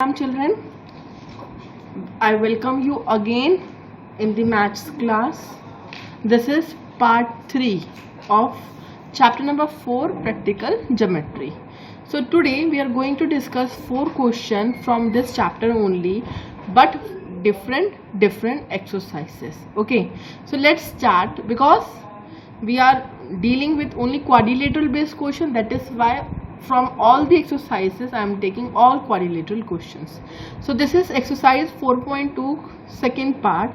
Children, I welcome you again in the maths class. This is part 3 of chapter number 4, practical geometry. So today we are going to discuss 4 questions from this chapter only, but different exercises. Okay, so let's start because we are dealing with only quadrilateral based question. That is why from all the exercises I am taking all quadrilateral questions. So this is exercise 4.2 second part,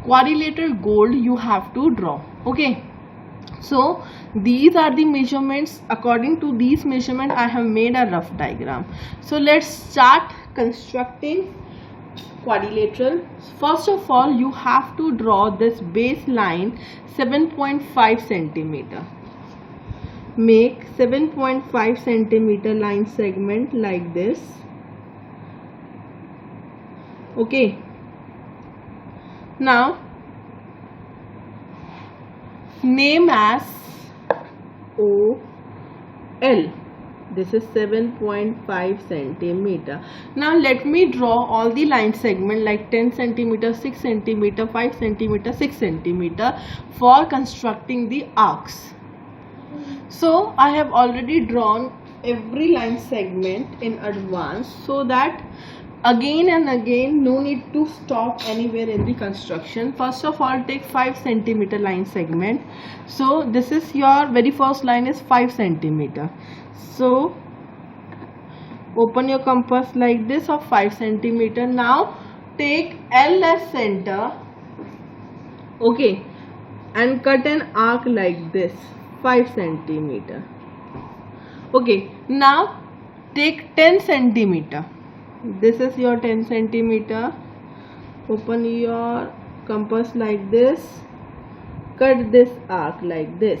quadrilateral goal you have to draw. Okay, so these are the measurements. According to these measurements I have made a rough diagram. So let's start constructing quadrilateral. First of all, you have to draw this baseline 7.5 centimeter. Make 7.5 centimeter line segment like this. Okay, now name as OL. This is 7.5 centimeter. Now let me draw all the line segment like 10 centimeter, 6 centimeter, 5 centimeter, 6 centimeter for constructing the arcs. So I have already drawn every line segment in advance, so that again and again no need to stop anywhere in the construction. First of all, take 5 centimeter line segment. So this is your very first line is 5 centimeter. So open your compass like this of 5 centimeter. Now take L as center. Okay, and cut an arc like this 5 centimeter. Okay, now take 10 centimeter. This is your 10 centimeter. Open your compass like this, cut this arc like this.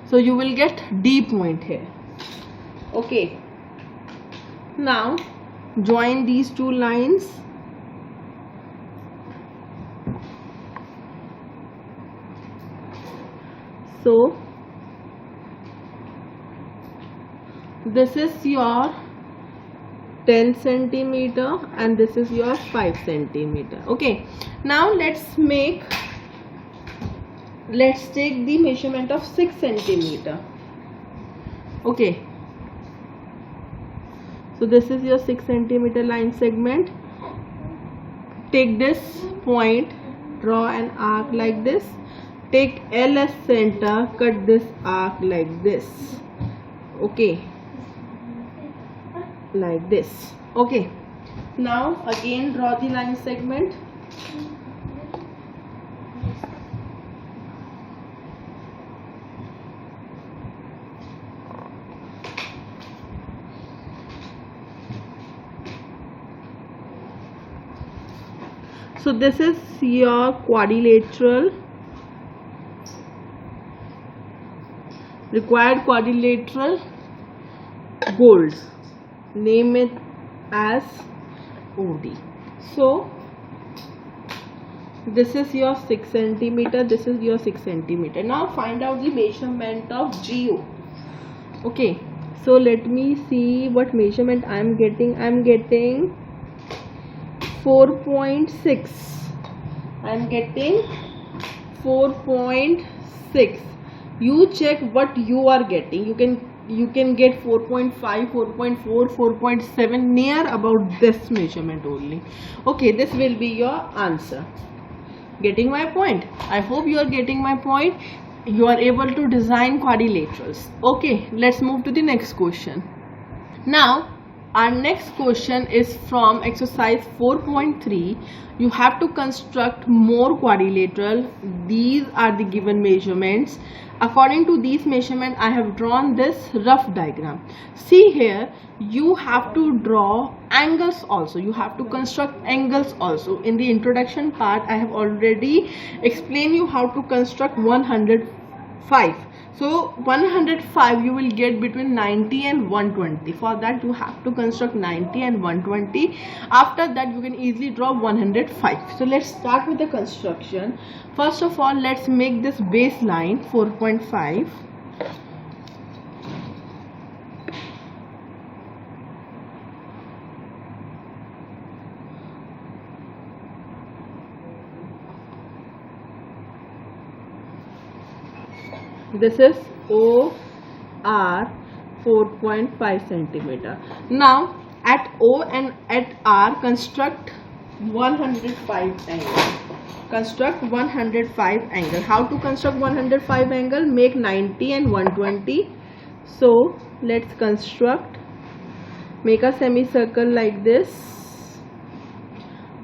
So you will get D point here. Okay, now join these two lines. So this is your 10 centimeter and this is your 5 centimeter. Okay, now let's take the measurement of 6 centimeter. Okay, so this is your 6 centimeter line segment. Take this point, draw an arc like this. Take L as center, cut this arc like this. Okay, like this. Okay, now again draw the line segment. So this is your quadrilateral, required quadrilateral goals. Name it as OD. So this is your 6 centimeter, this is your 6 centimeter. Now find out the measurement of GO. Okay, so let me see what measurement I am getting. I am getting 4.6. I am getting 4.6. You check what you are getting. You can get 4.5, 4.4, 4.7, near about this measurement only. Okay, this will be your answer. Getting my point? I hope you are getting my point. You are able to design quadrilaterals. Okay, let's move to the next question. Now our next question is from exercise 4.3. You have to construct more quadrilateral. These are the given measurements. According to these measurements, I have drawn this rough diagram. See here, you have to draw angles also. You have to construct angles also. In the introduction part, I have already explained you how to construct 105. So 105 you will get between 90 and 120. For that you have to construct 90 and 120. After that you can easily draw 105. So let's start with the construction. First of all, let's make this baseline 4.5. This is OR 4.5 centimeter. Now at O and at R construct 105 angle. Construct 105 angle. How to construct 105 angle? Make 90 and 120. So let's construct. Make a semicircle like this.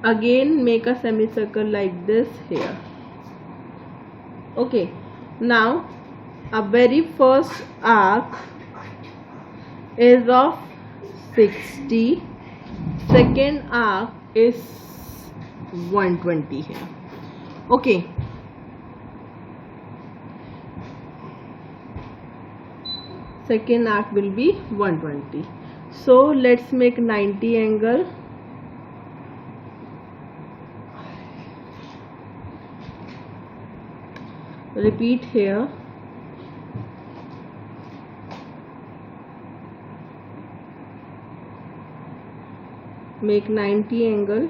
Again make a semicircle like this here. Okay. Now a very first arc is of 60. Second arc is 120 here. Okay. Second arc will be 120. So let's make 90 angle. Repeat here. Make 90 angle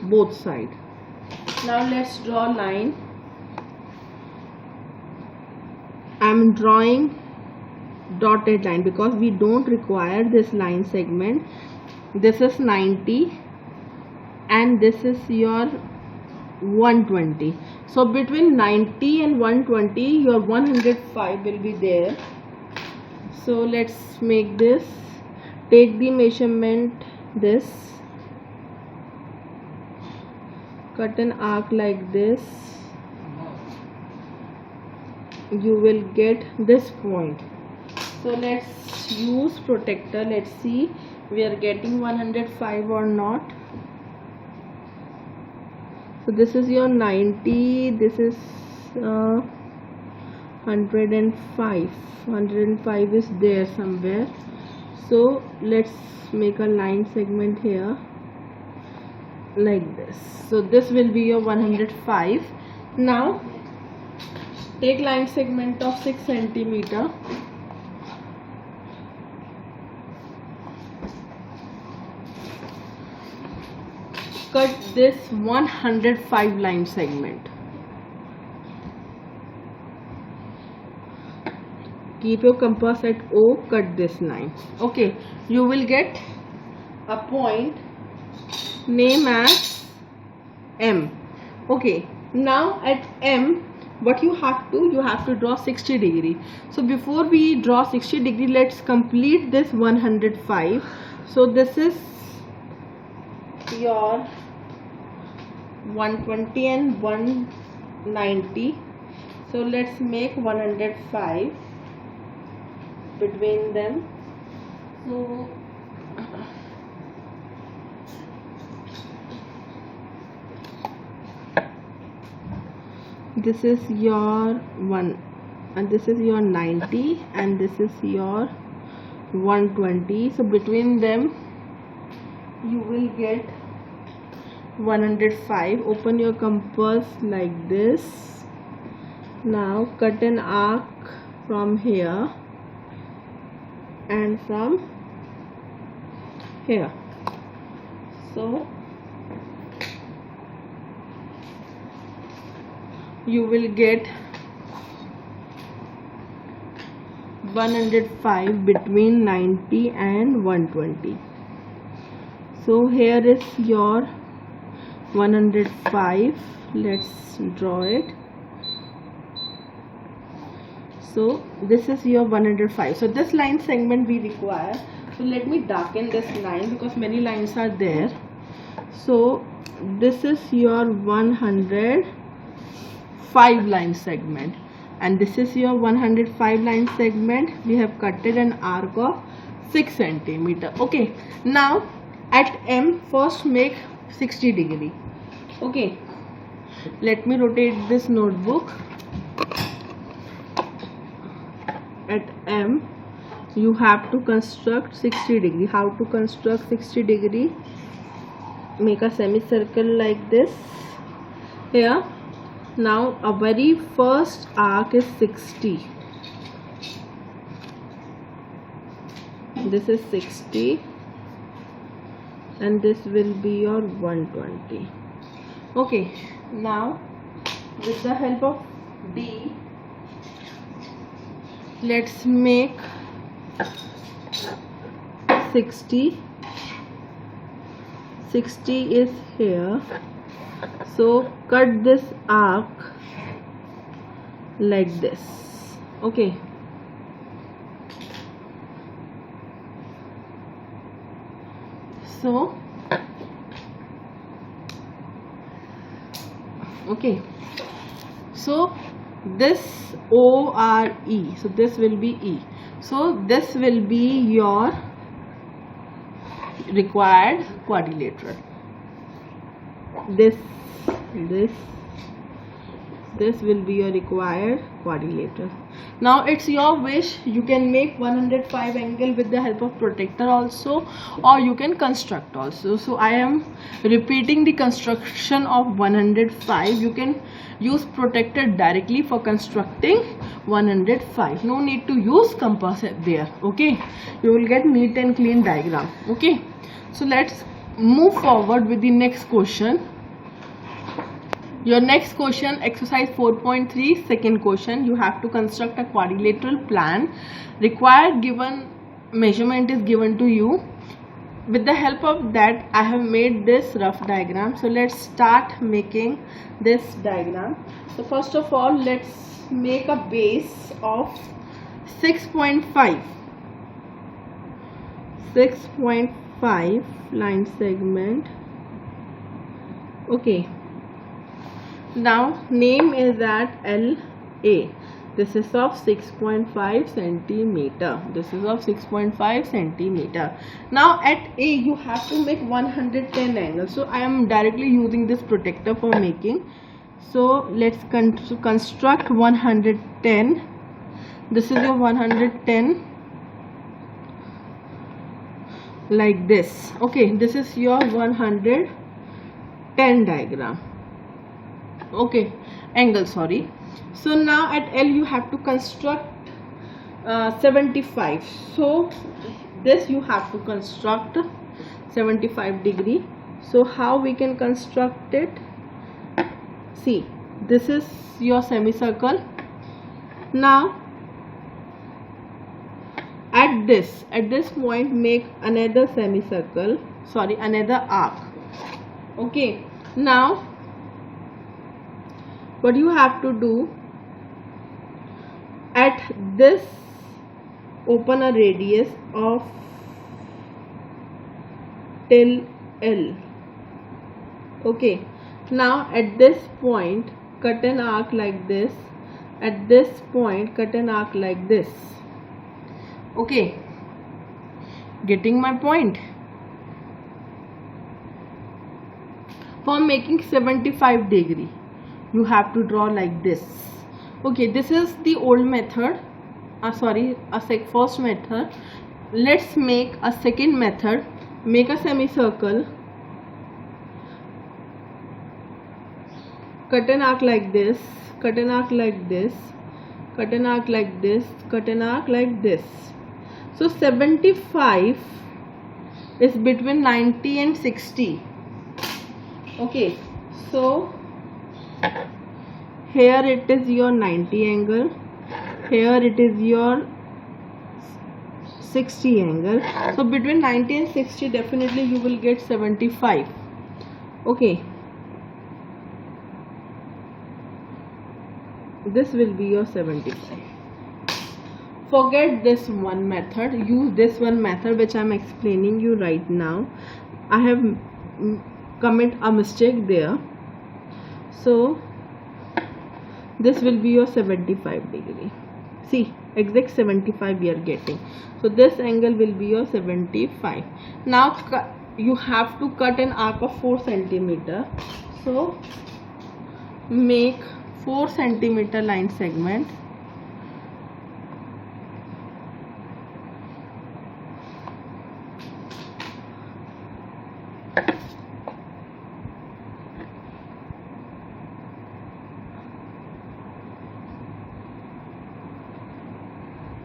both sides. Now let's draw line. I am drawing dotted line because we don't require this line segment. This is 90 and this is your 120. So between 90 and 120 your 105 will be there. So let's make this. Take the measurement this. Cut an arc like this. You will get this point. So let's use protractor. Let's see we are getting 105 or not. So this is your 90. This is 105. 105 is there somewhere. So let's make a line segment here like this. So this will be your 105. Now take line segment of 6 centimeter. Cut this 105 line segment. Keep your compass at O, cut this line. Okay, you will get a point name as M. Okay, now at M what you have to draw 60 degree. So before we draw 60 degree, let's complete this 105. So this is your 120 and 190. So let's make 105 between them. So this is your 1 and this is your 90 and this is your 120. So between them you will get 105. Open your compass like this. Now cut an arc from here and from here. So you will get 105 between 90 and 120. So here is your 105. Let's draw it. So this is your 105. So this line segment we require. So let me darken this line because many lines are there. So this is your 105 line segment and this is your 105 line segment. We have cutted an arc of 6 centimeter. Okay, now at M first make 60 degree. Okay, let me rotate this notebook. At M you have to construct 60 degree. How to construct 60 degree? Make a semicircle like this here. Now a very first arc is 60. This is 60 and this will be your 120. Okay, now with the help of D let's make 60 is here, so cut this arc like this. Okay, so okay, so this ORE, so this will be E, so this will be your required quadrilateral. This will be your required quadrilateral. Now it's your wish, you can make 105 angle with the help of protector also, or you can construct also. So I am repeating the construction of 105. You can use protector directly for constructing 105. No need to use compass there. Okay, you will get neat and clean diagram. Okay, so let's move forward with the next question. Your next question, exercise 4.3, second question. You have to construct a quadrilateral plan. Required given measurement is given to you. With the help of that, I have made this rough diagram. So let's start making this diagram. So first of all, let's make a base of 6.5. 6.5 line segment. Okay. Now name is at LA. This is of 6.5 centimeter. This is of 6.5 centimeter. Now at A you have to make 110 angle. So I am directly using this protector for making. So let's construct 110. This is your 110 like this. Okay, this is your 110 diagram. Okay, angle, sorry. So now at L you have to construct 75. So this you have to construct 75 degree. So how we can construct it? See, this is your semicircle. Now at this point make another semicircle, sorry, another arc. Okay, now what you have to do, at this open a radius of till L. Okay, now at this point cut an arc like this. At this point cut an arc like this. Okay, getting my point? For making 75 degree you have to draw like this. Okay, this is the old method, first method. Let's make a second method. Make a semicircle, cut an arc like this, cut an arc like this, cut an arc like this, cut an arc like this. So 75 is between 90 and 60. Okay, so here it is your 90 angle, here it is your 60 angle. So between 90 and 60 definitely you will get 75. Okay, this will be your 75. Forget this one method, use this one method which I am explaining you right now. I have commit a mistake there. So this will be your 75 degree. See, exact 75 we are getting. So this angle will be your 75. Now you have to cut an arc of 4 centimeter. So make 4 centimeter line segment.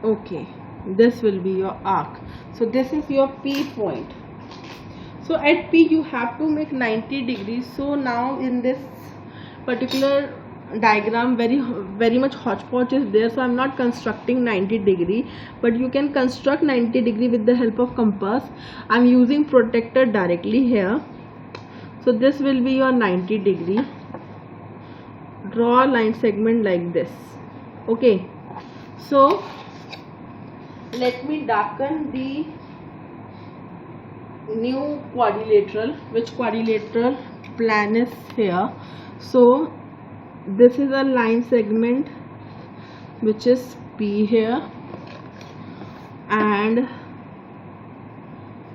Okay, this will be your arc. So this is your P point. So at P you have to make 90 degrees. So now in this particular diagram very much hodgepodge is there, so I'm not constructing 90°, but you can construct 90° with the help of compass. I'm using protractor directly here. So this will be your 90°. Draw a line segment like this. Okay, so let me darken the new quadrilateral. Which quadrilateral plan is here? So this is a line segment which is P here, and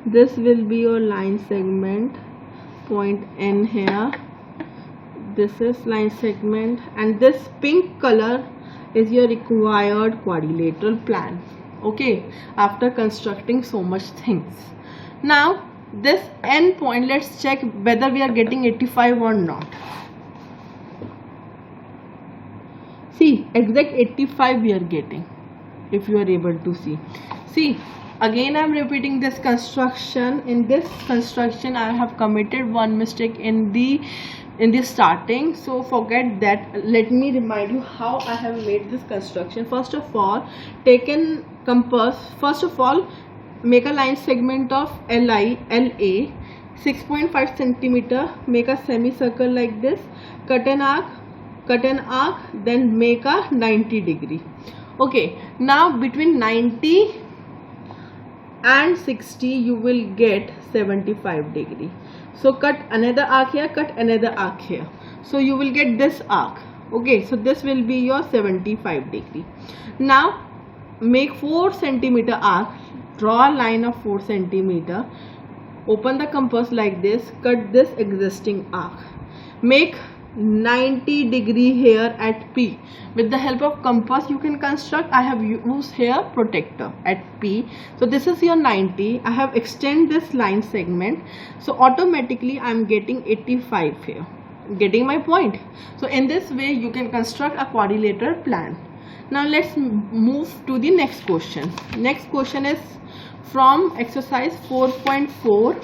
this will be your line segment point N here. This is line segment, and this pink color is your required quadrilateral plan. Okay, after constructing so much things. Now this N point, let's check whether we are getting 85 or not. See, exact 85 we are getting, if you are able to see. See, again I am repeating this construction. In this construction I have committed one mistake in the starting, so forget that. Let me remind you how I have made this construction. First of all, taken compass. First of all, make a line segment of LA 6.5 centimeter. Make a semicircle like this. Cut an arc, then make a 90°. Okay, now between 90 and 60 you will get 75°. So cut another arc here, cut another arc here, so you will get this arc. Okay, so this will be your 75°. Now make 4 centimeter arc. Draw a line of 4 centimeter. Open the compass like this. Cut this existing arc. Make 90° here at P. With the help of compass you can construct. I have used here protractor at P. So this is your 90. I have extended this line segment, so automatically I am getting 85 here. Getting my point? So in this way you can construct a quadrilateral plan. Now let's move to the next question. Next question is from exercise 4.4.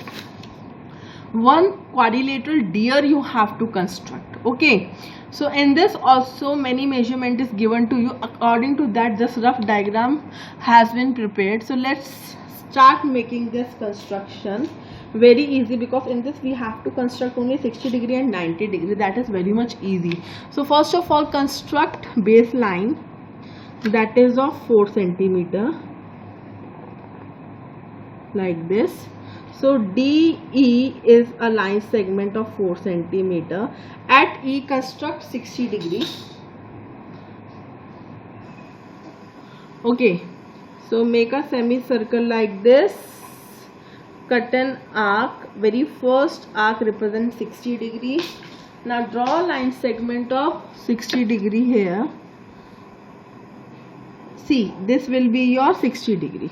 One quadrilateral deer you have to construct. Okay, so in this also many measurement is given to you. According to that, this rough diagram has been prepared. So let's start making this construction. Very easy, because in this we have to construct only 60° and 90°. That is very much easy. So first of all, construct baseline, that is of 4 centimeter like this. So DE is a line segment of 4 centimeter. At E construct 60°. Okay, so make a semicircle like this. Cut an arc. Very first arc represents 60°. Now draw a line segment of 60° here. See, this will be your 60°.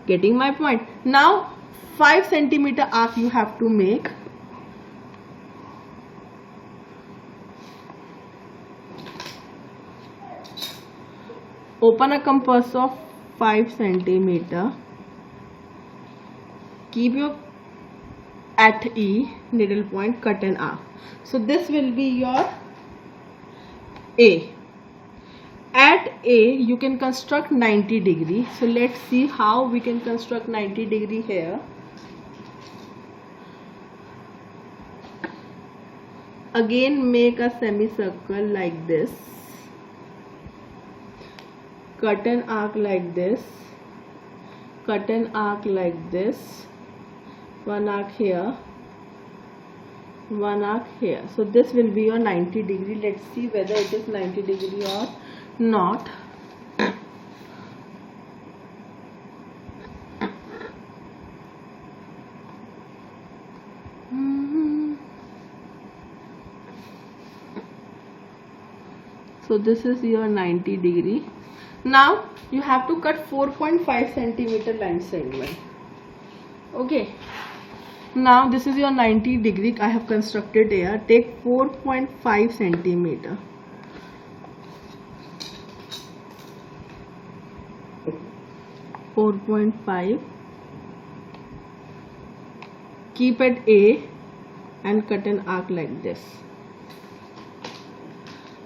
Getting my point? Now 5 centimeter arc you have to make. Open a compass of 5 centimeter. Keep your at E needle point, cut an arc. So this will be your A. At A you can construct 90°. So let's see how we can construct 90° here. Again make a semicircle like this. Cut an arc like this. Cut an arc like this. One arc here. One arc here. So this will be your 90°. Let's see whether it is 90° or not. So this is your 90°. Now you have to cut 4.5 centimeter line segment. Okay. Now this is your 90°. I have constructed here. Take 4.5 centimeter. Keep at A and cut an arc like this.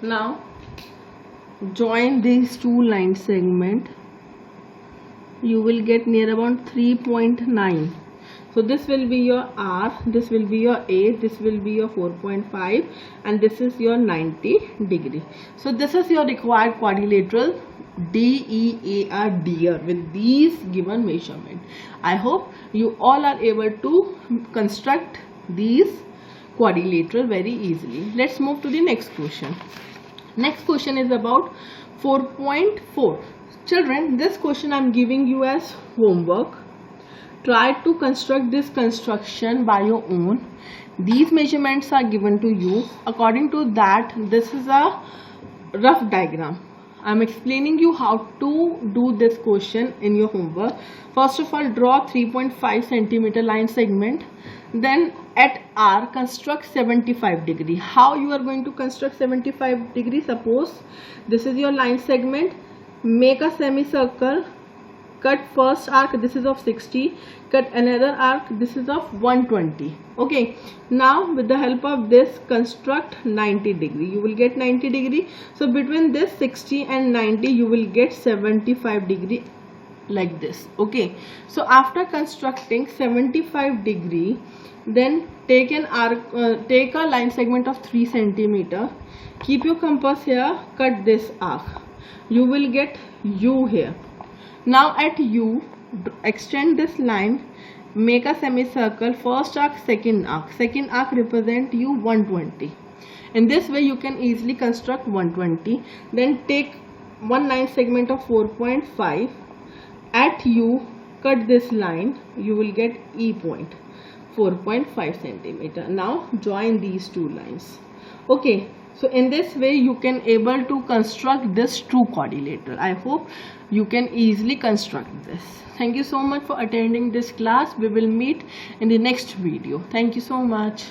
Now join these two line segment, you will get near about 3.9. so this will be your R, this will be your A, this will be your 4.5, and this is your 90 degree. So this is your required quadrilateral DEAR with these given measurement. I hope you all are able to construct these quadrilateral very easily. Let's move to the next question. Next question is about 4.4. Children, this question I am giving you as homework. Try to construct this construction by your own. These measurements are given to you. According to that, this is a rough diagram. I am explaining you how to do this question in your homework. First of all, draw 3.5 centimeter line segment. Then at R, construct 75 degree. How you are going to construct 75 degree? Suppose this is your line segment. Make a semicircle. Cut first arc, this is of 60. Cut another arc, this is of 120. Okay, now with the help of this, construct 90 degree. You will get 90 degree. So between this 60 and 90, you will get 75 degree like this. Okay, so after constructing 75 degree, then take an arc, take a line segment of 3 centimeter. Keep your compass here. Cut this arc. You will get U here. Now at U, extend this line, make a semicircle, first arc, second arc. Second arc represent U 120. In this way you can easily construct 120. Then take one line segment of 4.5. At U, cut this line, you will get E point, 4.5 centimeter. Now join these two lines. Okay. So in this way you can able to construct this true quadrilateral. I hope you can easily construct this. Thank you so much for attending this class. We will meet in the next video. Thank you so much.